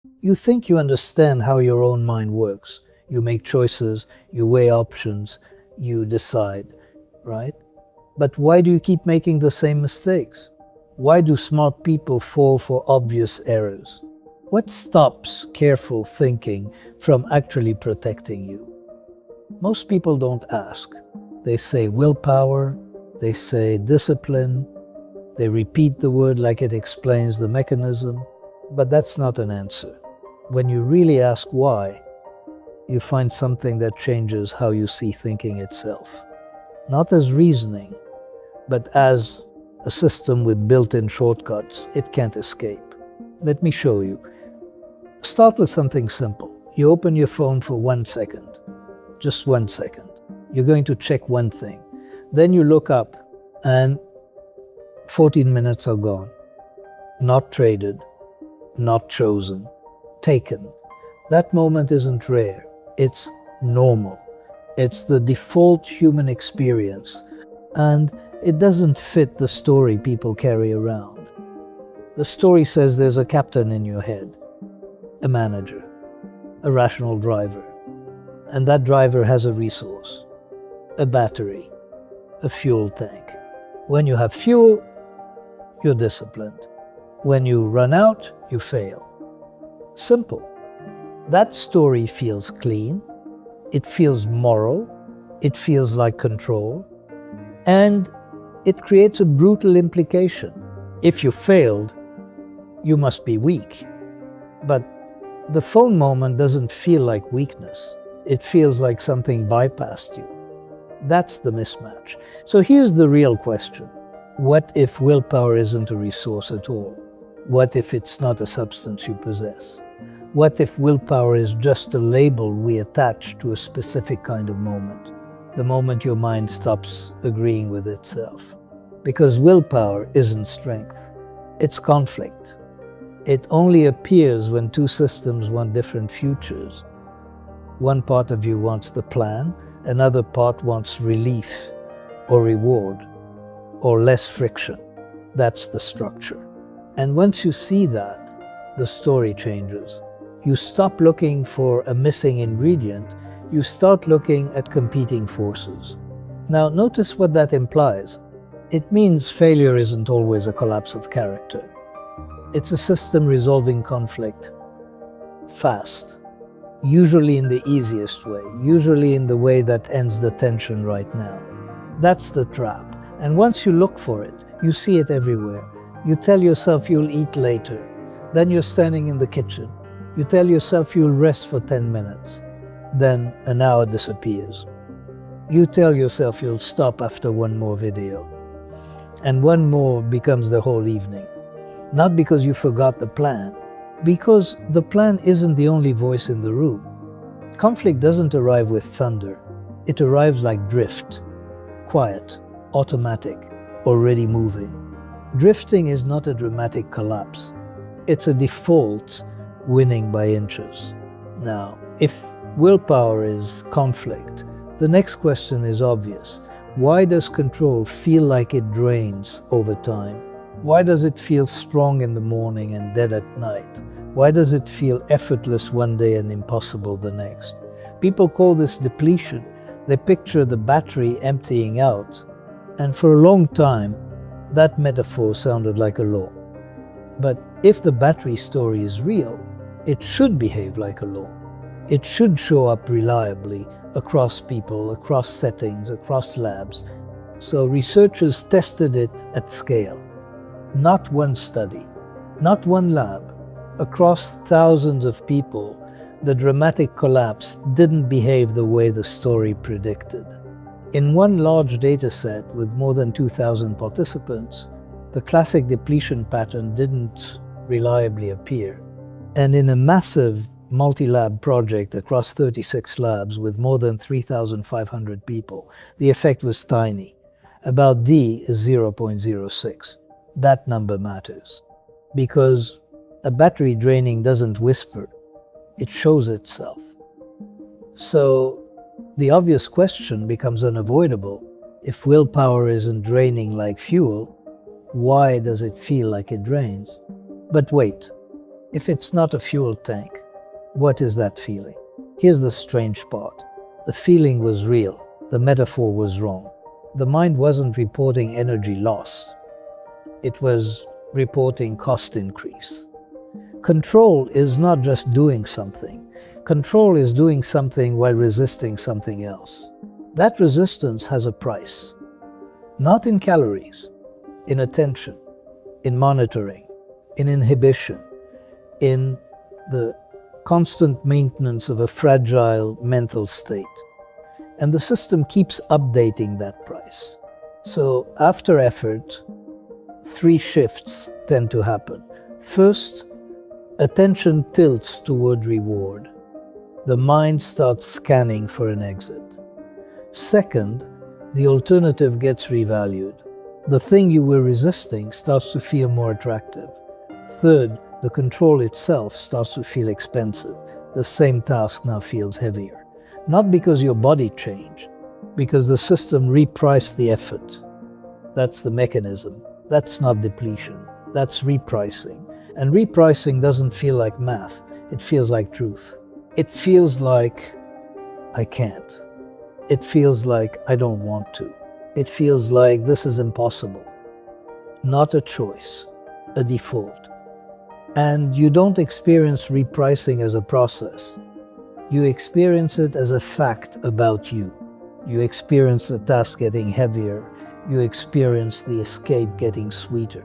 You think you understand how your own mind works. You make choices, you weigh options, you decide, right? But why do you keep making the same mistakes? Why do smart people fall for obvious errors? What stops careful thinking from actually protecting you? Most people don't ask. They say willpower, they say discipline, they repeat the word like it explains the mechanism, but that's not an answer. When you really ask why, you find something that changes how you see thinking itself. Not as reasoning, but as a system with built-in shortcuts it can't escape. Let me show you. Start with something simple. You open your phone for 1 second. Just 1 second. You're going to check one thing. Then you look up and 14 minutes are gone. Not traded, not chosen, taken. That moment isn't rare. It's normal. It's the default human experience. And it doesn't fit the story people carry around. The story says there's a captain in your head, a manager, a rational driver. And that driver has a resource, a battery, a fuel tank. When you have fuel, you're disciplined. When you run out, you fail. Simple. That story feels clean, it feels moral, it feels like control, and it creates a brutal implication. If you failed, you must be weak. But the phone moment doesn't feel like weakness. It feels like something bypassed you. That's the mismatch. So here's the real question. What if willpower isn't a resource at all? What if it's not a substance you possess? What if willpower is just a label we attach to a specific kind of moment? The moment your mind stops agreeing with itself. Because willpower isn't strength. It's conflict. It only appears when two systems want different futures. One part of you wants the plan, another part wants relief, or reward, or less friction. That's the structure. And once you see that, the story changes. You stop looking for a missing ingredient, you start looking at competing forces. Now notice what that implies. It means failure isn't always a collapse of character. It's a system resolving conflict fast, usually in the easiest way, usually in the way that ends the tension right now. That's the trap. And once you look for it, you see it everywhere. You tell yourself you'll eat later. Then you're standing in the kitchen. You tell yourself you'll rest for 10 minutes. Then an hour disappears. You tell yourself you'll stop after one more video. And one more becomes the whole evening. Not because you forgot the plan, because the plan isn't the only voice in the room. Conflict doesn't arrive with thunder. It arrives like drift. Quiet, automatic, already moving. Drifting is not a dramatic collapse. It's a default winning by inches. Now, if willpower is conflict, the next question is obvious. Why does control feel like it drains over time? Why does it feel strong in the morning and dead at night? Why does it feel effortless one day and impossible the next? People call this depletion. They picture the battery emptying out. And for a long time, that metaphor sounded like a law. But if the battery story is real, it should behave like a law. It should show up reliably across people, across settings, across labs. So researchers tested it at scale. Not one study, not one lab. Across thousands of people, the dramatic collapse didn't behave the way the story predicted. In one large data set with more than 2,000 participants, the classic depletion pattern didn't reliably appear. And in a massive multi-lab project across 36 labs with more than 3,500 people, the effect was tiny. About D is 0.06. That number matters. Because a battery draining doesn't whisper, it shows itself. So the obvious question becomes unavoidable. If willpower isn't draining like fuel, why does it feel like it drains? But wait, If it's not a fuel tank, what is that feeling? Here's the strange part. The feeling was real. The metaphor was wrong. The mind wasn't reporting energy loss. It was reporting cost increase. Control is not just doing something. Control is doing something while resisting something else. That resistance has a price. Not in calories, in attention, in monitoring, in inhibition, in the constant maintenance of a fragile mental state. And the system keeps updating that price. So after effort, 3 shifts tend to happen. First, attention tilts toward reward. The mind starts scanning for an exit. Second, the alternative gets revalued. The thing you were resisting starts to feel more attractive. Third, the control itself starts to feel expensive. The same task now feels heavier. Not because your body changed, because the system repriced the effort. That's the mechanism. That's not depletion. That's repricing. And repricing doesn't feel like math. It feels like truth. It feels like I can't. It feels like I don't want to. It feels like this is impossible. Not a choice, a default. And you don't experience repricing as a process. You experience it as a fact about you. You experience the task getting heavier. You experience the escape getting sweeter.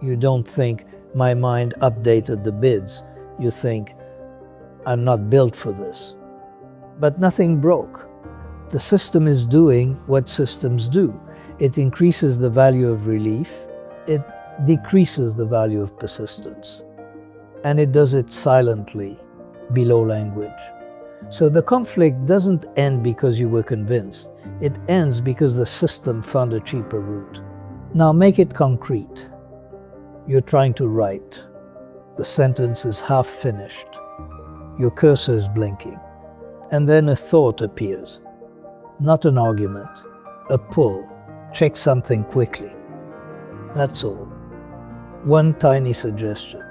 You don't think, my mind updated the bids. You think, I'm not built for this. But nothing broke. The system is doing what systems do. It increases the value of relief. It decreases the value of persistence. And it does it silently, below language. So the conflict doesn't end because you were convinced. It ends because the system found a cheaper route. Now make it concrete. You're trying to write. The sentence is half finished. Your cursor is blinking. And then a thought appears. Not an argument, a pull. Check something quickly. That's all. One tiny suggestion.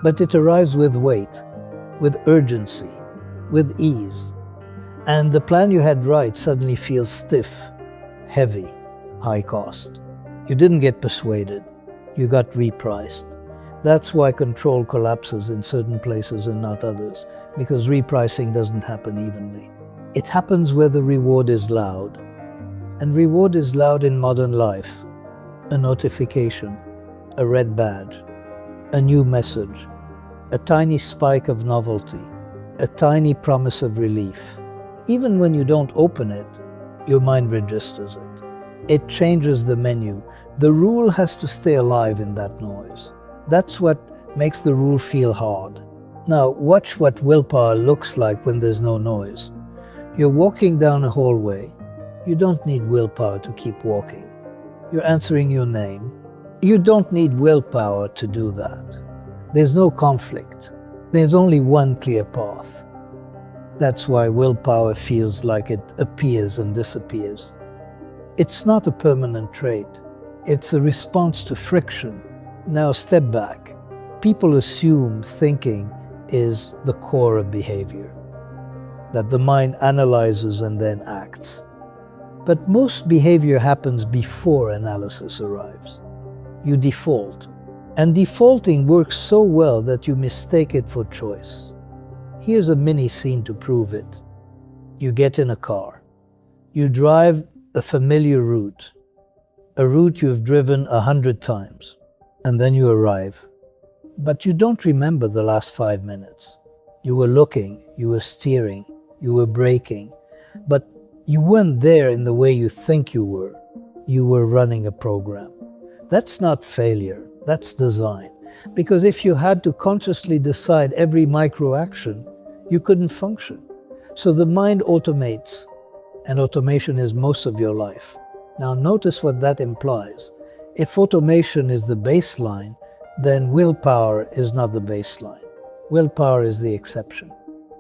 But it arrives with weight, with urgency, with ease. And the plan you had right suddenly feels stiff, heavy, high cost. You didn't get persuaded. You got repriced. That's why control collapses in certain places and not others, because repricing doesn't happen evenly. It happens where the reward is loud. And reward is loud in modern life. A notification, a red badge, a new message, a tiny spike of novelty, a tiny promise of relief. Even when you don't open it, your mind registers it. It changes the menu. The rule has to stay alive in that noise. That's what makes the rule feel hard. Now, watch what willpower looks like when there's no noise. You're walking down a hallway. You don't need willpower to keep walking. You're answering your name. You don't need willpower to do that. There's no conflict. There's only one clear path. That's why willpower feels like it appears and disappears. It's not a permanent trait. It's a response to friction. Now step back. People assume thinking is the core of behavior, that the mind analyzes and then acts. But most behavior happens before analysis arrives. You default. And defaulting works so well that you mistake it for choice. Here's a mini scene to prove it. You get in a car. You drive a familiar route, a route you've driven 100 times, and then you arrive. But you don't remember the last 5 minutes. You were looking, you were steering, you were braking, but you weren't there in the way you think you were. You were running a program. That's not failure. That's design. Because if you had to consciously decide every micro-action, you couldn't function. So the mind automates, and automation is most of your life. Now notice what that implies. If automation is the baseline, then willpower is not the baseline. Willpower is the exception.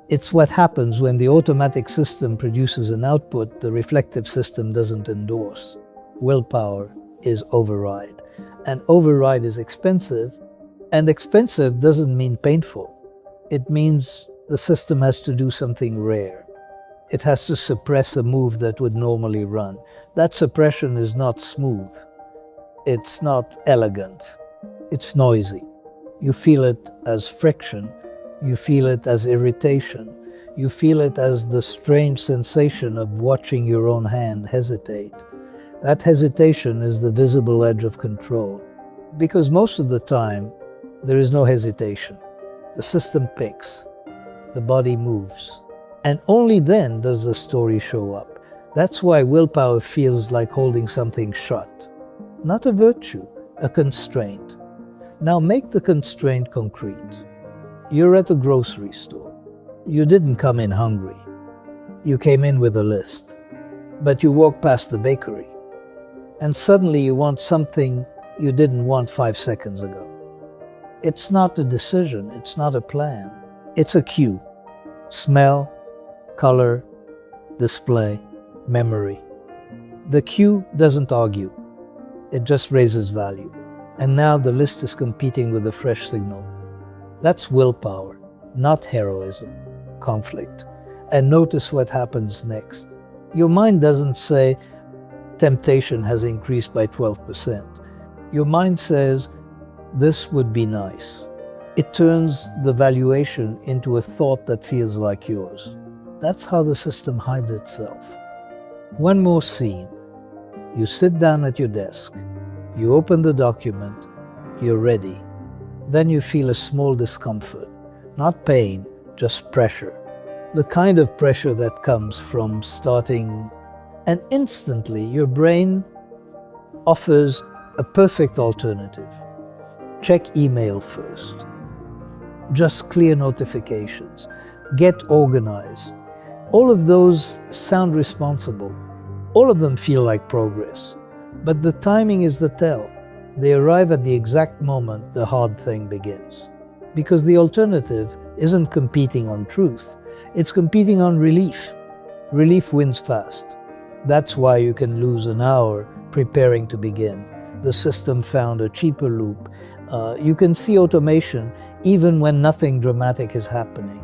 It's what happens when the automatic system produces an output the reflective system doesn't endorse. Willpower is override. And override is expensive, And expensive doesn't mean painful. It means the system has to do something rare. It has to suppress a move that would normally run. That suppression is not smooth. It's not elegant. It's noisy. You feel it as friction. You feel it as irritation. You feel it as the strange sensation of watching your own hand hesitate. That hesitation is the visible edge of control. Because most of the time, there is no hesitation. The system picks. The body moves. And only then does the story show up. That's why willpower feels like holding something shut. Not a virtue, a constraint. Now make the constraint concrete. You're at a grocery store. You didn't come in hungry. You came in with a list. But you walk past the bakery. And suddenly you want something you didn't want 5 seconds ago. It's not a decision. It's not a plan. It's a cue. Smell, color, display, memory. The cue doesn't argue. It just raises value. And now the list is competing with a fresh signal. That's willpower, not heroism, conflict. And notice what happens next. Your mind doesn't say, temptation has increased by 12%. Your mind says, this would be nice. It turns the valuation into a thought that feels like yours. That's how the system hides itself. One more scene. You sit down at your desk. You open the document. You're ready. Then you feel a small discomfort. Not pain, just pressure. The kind of pressure that comes from starting, and instantly your brain offers a perfect alternative. Check email first. Just clear notifications. Get organized. All of those sound responsible. All of them feel like progress. But the timing is the tell. They arrive at the exact moment the hard thing begins. Because the alternative isn't competing on truth. It's competing on relief. Relief wins fast. That's why you can lose an hour preparing to begin. The system found a cheaper loop. You can see automation even when nothing dramatic is happening.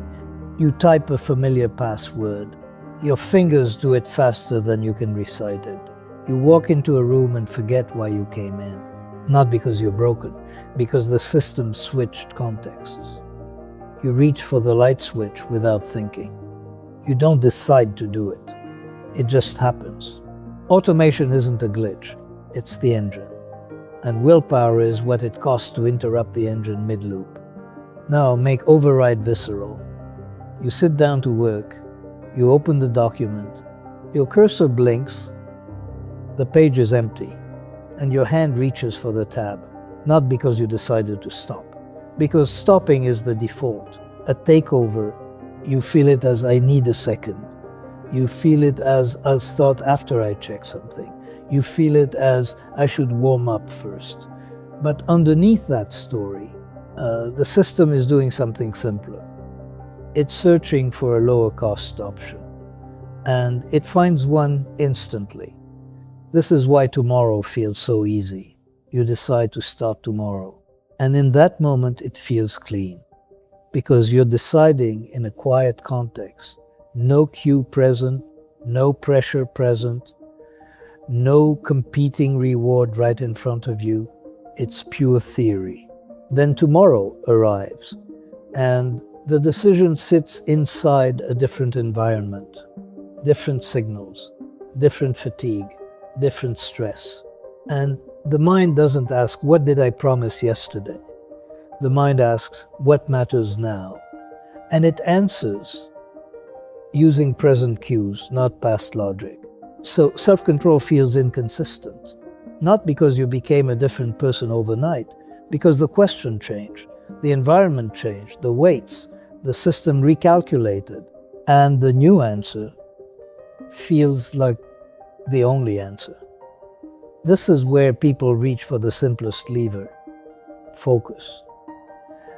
You type a familiar password. Your fingers do it faster than you can recite it. You walk into a room and forget why you came in. Not because you're broken, because the system switched contexts. You reach for the light switch without thinking. You don't decide to do it. It just happens. Automation isn't a glitch. It's the engine. And willpower is what it costs to interrupt the engine mid-loop. Now make override visceral. You sit down to work. You open the document. Your cursor blinks. The page is empty. And your hand reaches for the tab. Not because you decided to stop. Because stopping is the default. A takeover. You feel it as I need a second. You feel it as I'll start after I check something. You feel it as I should warm up first. But underneath that story, the system is doing something simpler. It's searching for a lower cost option. And it finds one instantly. This is why tomorrow feels so easy. You decide to start tomorrow. And in that moment, it feels clean. Because you're deciding in a quiet context. No cue present, no pressure present, no competing reward right in front of you. It's pure theory. Then tomorrow arrives, and the decision sits inside a different environment, different signals, different fatigue, different stress. And the mind doesn't ask, what did I promise yesterday? The mind asks, what matters now? And it answers using present cues, not past logic. So self-control feels inconsistent, not because you became a different person overnight, because the question changed, the environment changed, the weights, the system recalculated, and the new answer feels like the only answer. This is where people reach for the simplest lever, focus.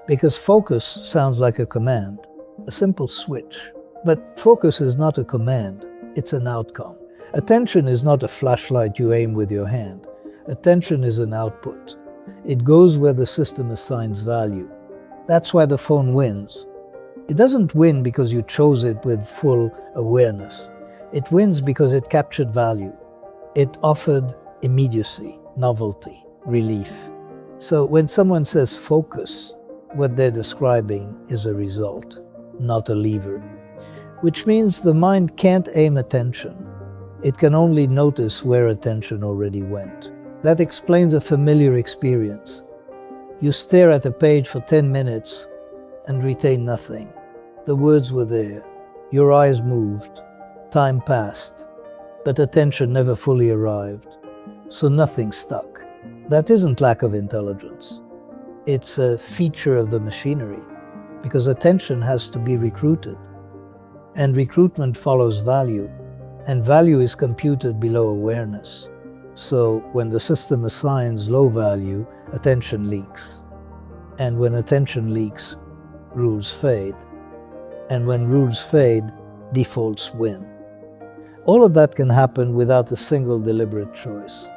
Because focus sounds like a command, a simple switch. But focus is not a command, it's an outcome. Attention is not a flashlight you aim with your hand. Attention is an output. It goes where the system assigns value. That's why the phone wins. It doesn't win because you chose it with full awareness. It wins because it captured value. It offered immediacy, novelty, relief. So when someone says focus, what they're describing is a result, not a lever. Which means the mind can't aim attention. It can only notice where attention already went. That explains a familiar experience. You stare at a page for 10 minutes and retain nothing. The words were there. Your eyes moved. Time passed. But attention never fully arrived. So nothing stuck. That isn't lack of intelligence. It's a feature of the machinery, because attention has to be recruited. And recruitment follows value, and value is computed below awareness. So when the system assigns low value, attention leaks. And when attention leaks, rules fade. And when rules fade, defaults win. All of that can happen without a single deliberate choice.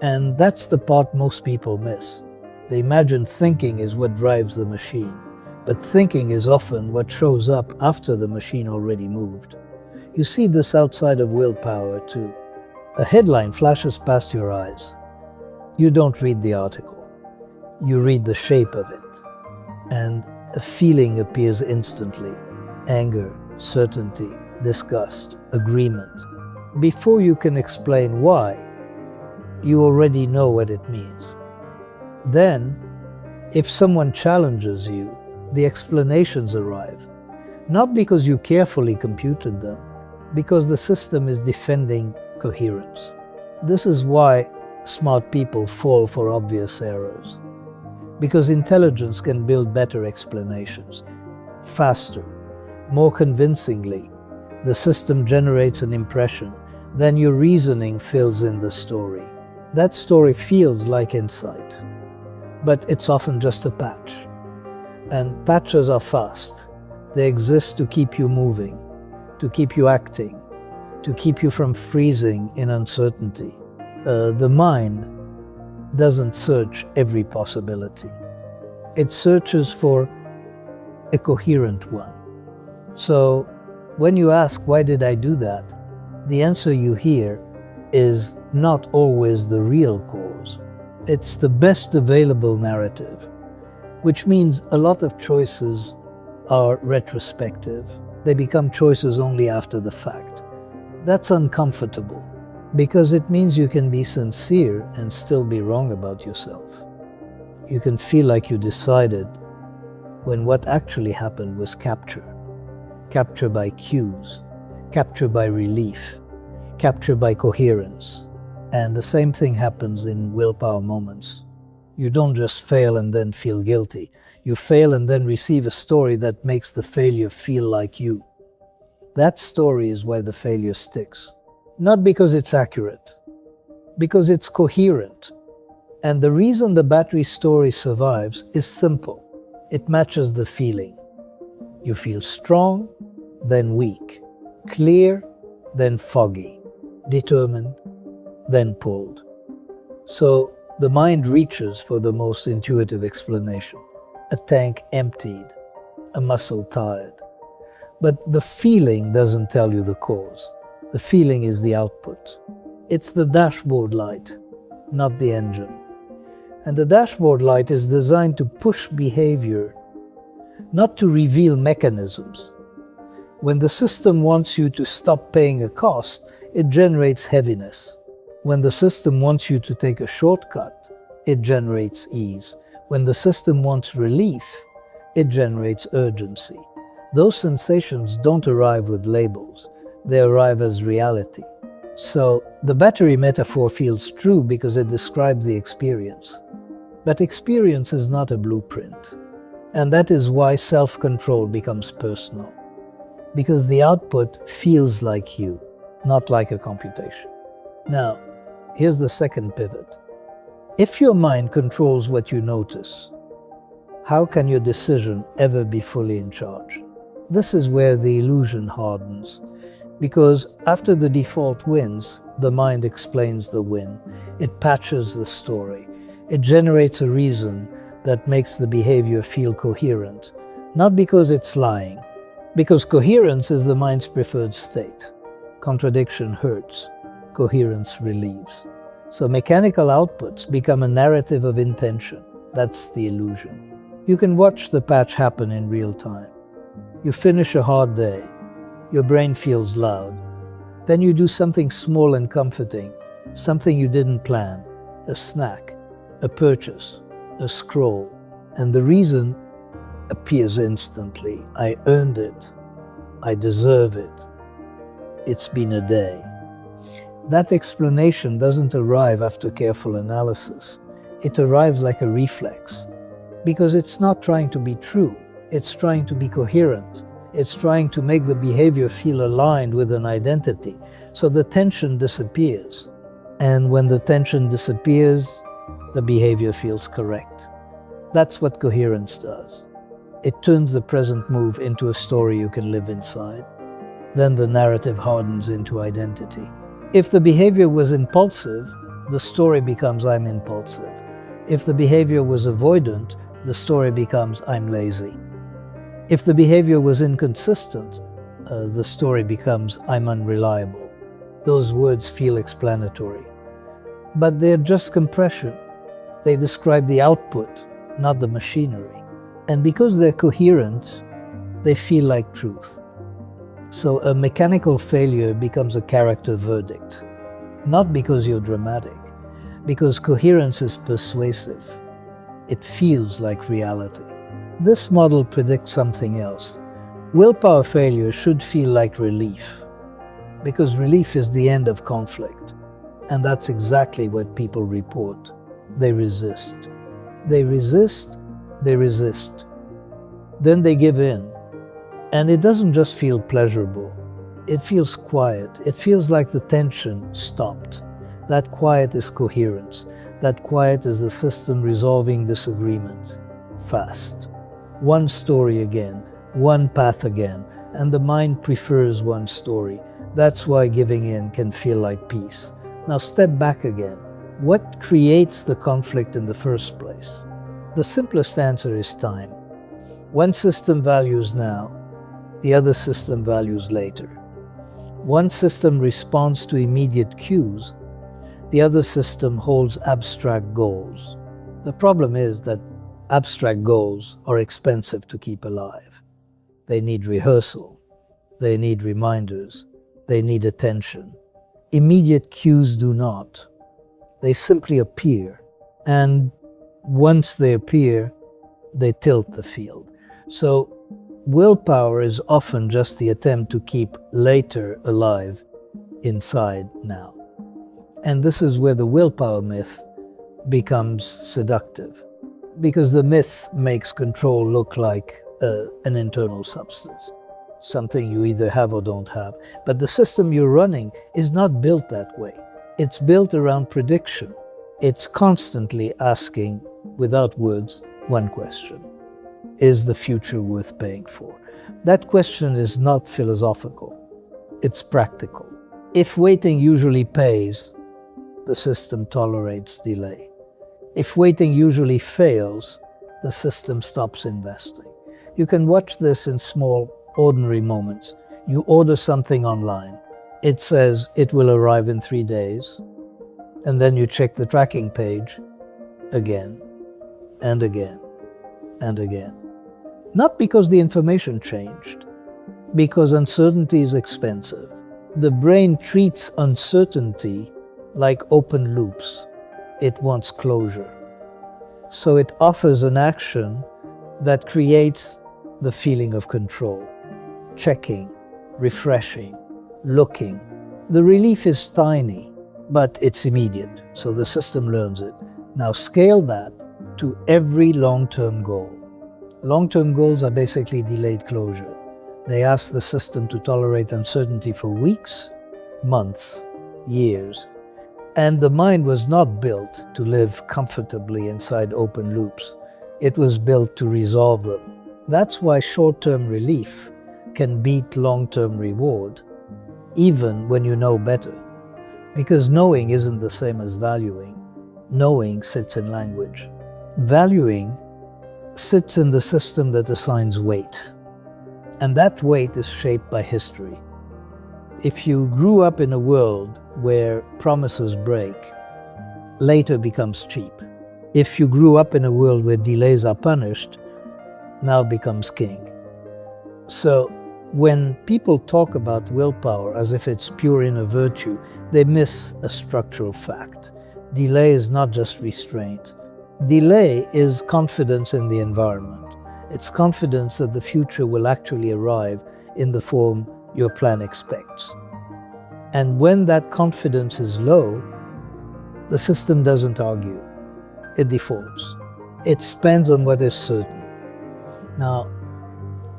And that's the part most people miss. They imagine thinking is what drives the machine, but thinking is often what shows up after the machine already moved. You see this outside of willpower too. A headline flashes past your eyes. You don't read the article. You read the shape of it. And a feeling appears instantly. Anger, certainty, disgust, agreement. Before you can explain why, you already know what it means. Then, if someone challenges you, the explanations arrive. Not because you carefully computed them, because the system is defending coherence. This is why smart people fall for obvious errors. Because intelligence can build better explanations, faster, more convincingly. The system generates an impression, then your reasoning fills in the story. That story feels like insight, but it's often just a patch. And patches are fast. They exist to keep you moving, to keep you acting, to keep you from freezing in uncertainty. The mind doesn't search every possibility. It searches for a coherent one. So when you ask, why did I do that? The answer you hear is not always the real cause. It's the best available narrative, which means a lot of choices are retrospective. They become choices only after the fact. That's uncomfortable, because it means you can be sincere and still be wrong about yourself. You can feel like you decided when what actually happened was capture. Capture by cues, capture by relief, capture by coherence. And the same thing happens in willpower moments. You don't just fail and then feel guilty. You fail and then receive a story that makes the failure feel like you. That story is why the failure sticks. Not because it's accurate, because it's coherent. And the reason the battery story survives is simple. It matches the feeling. You feel strong, then weak, clear, then foggy, determined, then pulled. So the mind reaches for the most intuitive explanation. A tank emptied, a muscle tired. But the feeling doesn't tell you the cause. The feeling is the output. It's the dashboard light, not the engine. And the dashboard light is designed to push behavior, not to reveal mechanisms. When the system wants you to stop paying a cost, it generates heaviness. When the system wants you to take a shortcut, it generates ease. When the system wants relief, it generates urgency. Those sensations don't arrive with labels. They arrive as reality. So the battery metaphor feels true because it describes the experience. But experience is not a blueprint. And that is why self-control becomes personal. Because the output feels like you, not like a computation. Now, here's the second pivot. If your mind controls what you notice, how can your decision ever be fully in charge? This is where the illusion hardens. Because after the default wins, the mind explains the win. It patches the story. It generates a reason that makes the behavior feel coherent, not because it's lying, because coherence is the mind's preferred state. Contradiction hurts, coherence relieves. So mechanical outputs become a narrative of intention. That's the illusion. You can watch the patch happen in real time. You finish a hard day. Your brain feels loud. Then you do something small and comforting, something you didn't plan, a snack, a purchase, a scroll, and the reason appears instantly. I earned it. I deserve it. It's been a day. That explanation doesn't arrive after careful analysis. It arrives like a reflex, because it's not trying to be true. It's trying to be coherent. It's trying to make the behavior feel aligned with an identity, so the tension disappears. And when the tension disappears, the behavior feels correct. That's what coherence does. It turns the present move into a story you can live inside. Then the narrative hardens into identity. If the behavior was impulsive, the story becomes I'm impulsive. If the behavior was avoidant, the story becomes I'm lazy. If the behavior was inconsistent, the story becomes I'm unreliable. Those words feel explanatory. But they're just compression. They describe the output, not the machinery. And because they're coherent, they feel like truth. So a mechanical failure becomes a character verdict. Not because you're dramatic, because coherence is persuasive. It feels like reality. This model predicts something else. Willpower failure should feel like relief, because relief is the end of conflict. And that's exactly what people report. They resist. They resist. They resist. Then they give in. And it doesn't just feel pleasurable. It feels quiet. It feels like the tension stopped. That quiet is coherence. That quiet is the system resolving disagreement. Fast. One story again, one path again, and the mind prefers one story. That's why giving in can feel like peace. Now step back again. What creates the conflict in the first place? The simplest answer is time. One system values now, the other system values later. One system responds to immediate cues, the other system holds abstract goals. The problem is that abstract goals are expensive to keep alive. They need rehearsal, they need reminders, they need attention. Immediate cues do not. They simply appear, and once they appear, they tilt the field. So willpower is often just the attempt to keep later alive inside now. And this is where the willpower myth becomes seductive, because the myth makes control look like an internal substance, something you either have or don't have. But the system you're running is not built that way. It's built around prediction. It's constantly asking, without words, one question. Is the future worth paying for? That question is not philosophical. It's practical. If waiting usually pays, the system tolerates delay. If waiting usually fails, the system stops investing. You can watch this in small, ordinary moments. You order something online. It says it will arrive in 3 days. And then you check the tracking page again and again and again. Not because the information changed, because uncertainty is expensive. The brain treats uncertainty like open loops. It wants closure. So it offers an action that creates the feeling of control. Checking, refreshing, looking. The relief is tiny, but it's immediate, so the system learns it. Now scale that to every long-term goal. Long-term goals are basically delayed closure. They ask the system to tolerate uncertainty for weeks, months, years. And the mind was not built to live comfortably inside open loops. It was built to resolve them. That's why short-term relief can beat long-term reward, even when you know better. Because knowing isn't the same as valuing. Knowing sits in language. Valuing sits in the system that assigns weight. And that weight is shaped by history. If you grew up in a world where promises break, later becomes cheap. If you grew up in a world where delays are punished, now becomes king. So when people talk about willpower as if it's pure inner virtue, they miss a structural fact. Delay is not just restraint. Delay is confidence in the environment. It's confidence that the future will actually arrive in the form your plan expects. And when that confidence is low, the system doesn't argue. It defaults. It spends on what is certain. Now,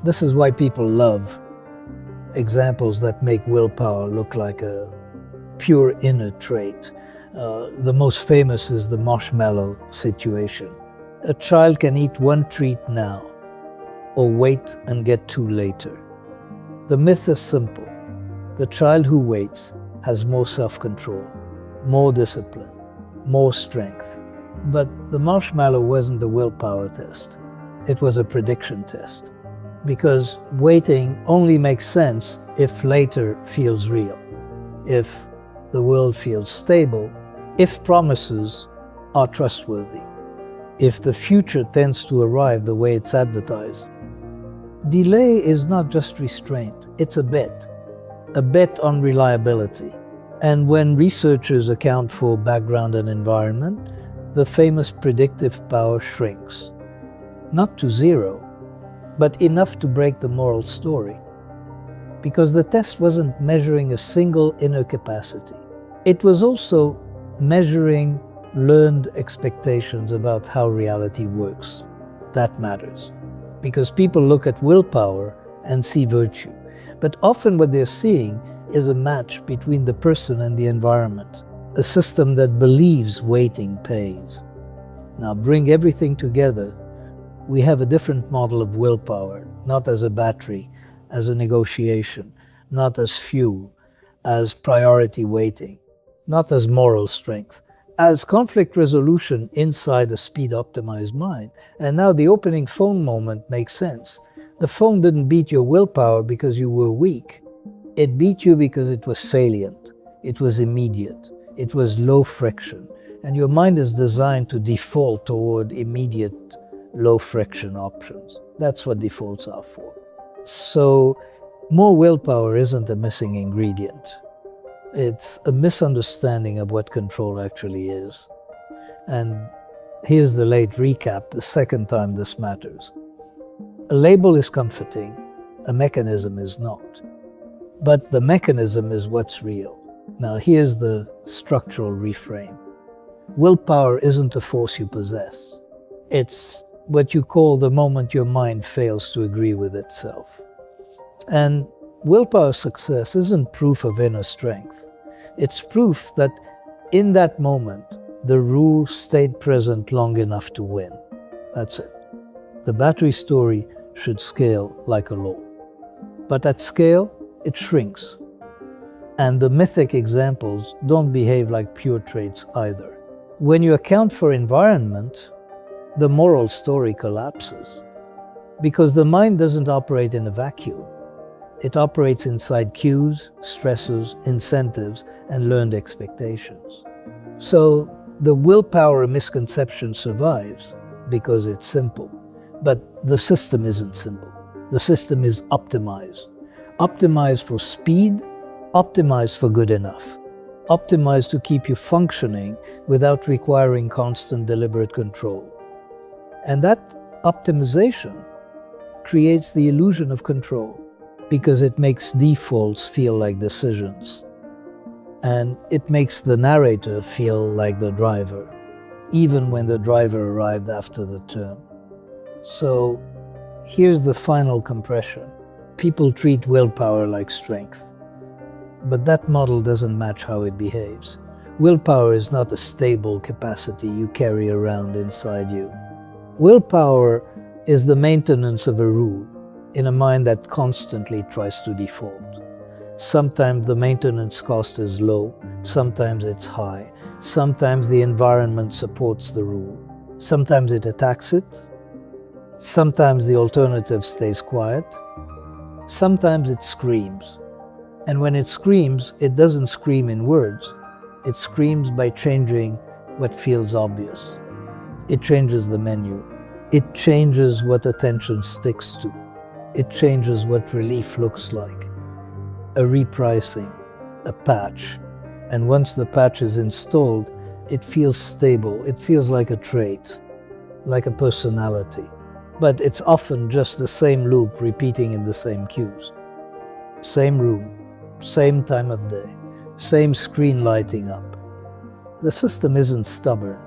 this is why people love examples that make willpower look like a pure inner trait. The most famous is the marshmallow situation. A child can eat one treat now or wait and get two later. The myth is simple. The child who waits has more self-control, more discipline, more strength. But the marshmallow wasn't a willpower test. It was a prediction test. Because waiting only makes sense if later feels real, if the world feels stable, if promises are trustworthy, if the future tends to arrive the way it's advertised. Delay is not just restraint, it's a bet on reliability. And when researchers account for background and environment, the famous predictive power shrinks. Not to zero, but enough to break the moral story. Because the test wasn't measuring a single inner capacity. It was also measuring learned expectations about how reality works. That matters. Because people look at willpower and see virtue. But often what they're seeing is a match between the person and the environment. A system that believes waiting pays. Now bring everything together. We have a different model of willpower, not as a battery, as a negotiation, not as fuel, as priority waiting, not as moral strength, as conflict resolution inside a speed-optimized mind. And now the opening phone moment makes sense. The phone didn't beat your willpower because you were weak. It beat you because it was salient, it was immediate, it was low friction, and your mind is designed to default toward immediate, low-friction options. That's what defaults are for. So, more willpower isn't a missing ingredient. It's a misunderstanding of what control actually is. And here's the late recap, the second time this matters. A label is comforting, a mechanism is not. But the mechanism is what's real. Now here's the structural reframe. Willpower isn't a force you possess. It's what you call the moment your mind fails to agree with itself. And willpower success isn't proof of inner strength. It's proof that in that moment, the rule stayed present long enough to win. That's it. The battery story should scale like a law. But at scale, it shrinks. And the mythic examples don't behave like pure traits either. When you account for environment, the moral story collapses. Because the mind doesn't operate in a vacuum. It operates inside cues, stresses, incentives, and learned expectations. So the willpower misconception survives because it's simple. But the system isn't simple. The system is optimized. Optimized for speed, optimized for good enough. Optimized to keep you functioning without requiring constant deliberate control. And that optimization creates the illusion of control because it makes defaults feel like decisions. And it makes the narrator feel like the driver, even when the driver arrived after the turn. So here's the final compression. People treat willpower like strength. But that model doesn't match how it behaves. Willpower is not a stable capacity you carry around inside you. Willpower is the maintenance of a rule in a mind that constantly tries to default. Sometimes the maintenance cost is low, sometimes it's high, Sometimes the environment supports the rule. Sometimes it attacks it. Sometimes the alternative stays quiet. Sometimes it screams. And when it screams, it doesn't scream in words. It screams by changing what feels obvious. It changes the menu. It changes what attention sticks to. It changes what relief looks like. A repricing, a patch. And once the patch is installed, it feels stable. It feels like a trait, like a personality. But it's often just the same loop repeating in the same cues. Same room, same time of day, same screen lighting up. The system isn't stubborn.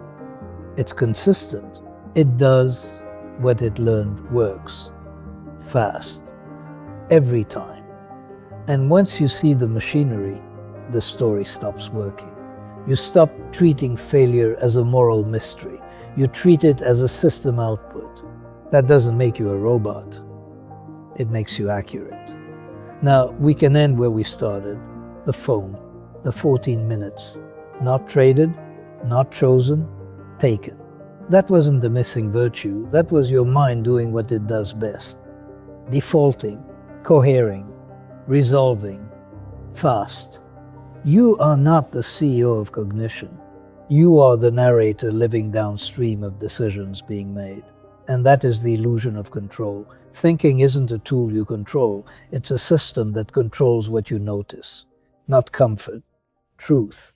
It's consistent. It does what it learned works. Fast. Every time. And once you see the machinery, the story stops working. You stop treating failure as a moral mystery. You treat it as a system output. That doesn't make you a robot. It makes you accurate. Now, we can end where we started. The phone. The 14 minutes. Not traded, not chosen, taken. That wasn't the missing virtue. That was your mind doing what it does best. Defaulting, cohering, resolving, fast. You are not the CEO of cognition. You are the narrator living downstream of decisions being made. And that is the illusion of control. Thinking isn't a tool you control. It's a system that controls what you notice. Not comfort, truth.